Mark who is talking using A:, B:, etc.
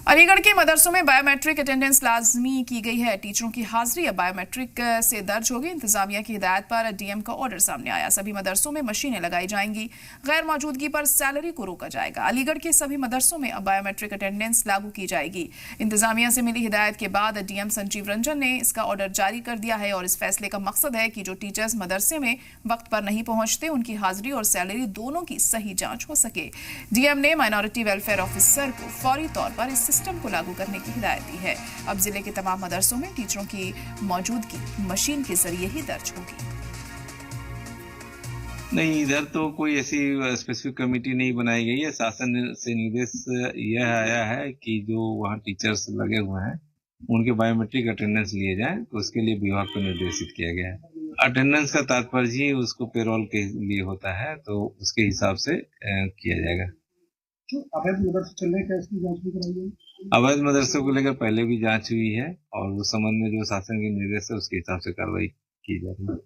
A: अलीगढ़ के मदरसों में बायोमेट्रिक अटेंडेंस लाजमी की गई है। टीचरों की हाजिरी अब बायोमेट्रिक से दर्ज होगी। इंतजामिया की हिदायत पर डीएम का ऑर्डर सामने आया। सभी मदरसों में मशीनें लगाई जाएंगी। गैर मौजूदगी पर सैलरी को रोका जाएगा। अलीगढ़ के सभी मदरसों में अब बायोमेट्रिक अटेंडेंस लागू की जाएगी। इंतजामिया से मिली हिदायत के बाद डीएम संजीव रंजन ने इसका ऑर्डर जारी कर दिया है और इस फैसले का मकसद है कि जो टीचर्स मदरसे में वक्त पर नहीं पहुंचते उनकी हाजिरी और सैलरी दोनों की सही जांच हो सके। डीएम ने माइनॉरिटी वेलफेयर ऑफिसर को फौरी तौर पर इस सिस्टम को लागू करने की हिदायत दी है। अब जिले के तमाम मदरसों में टीचरों की मौजूदगी मशीन के जरिए ही दर्ज होगी।
B: नहीं, इधर तो कोई ऐसी स्पेसिफिक कमेटी नहीं बनाई गई है। शासन से निर्देश यह आया है कि जो वहाँ टीचर्स लगे हुए हैं उनके बायोमेट्रिक अटेंडेंस लिए जाए, तो उसके लिए विभाग को निर्देशित किया गया है। अटेंडेंस का तात्पर्य ही उसको पेरोल के लिए होता है, तो उसके हिसाब से किया जाएगा।
C: अवैध मदरसे चल रहे हैं, इसकी जांच भी कराई गई।
B: अवैध मदरसों को लेकर पहले भी जांच हुई है और उस संबंध में जो शासन के निर्देश है उसके हिसाब से कार्रवाई की जा रही है।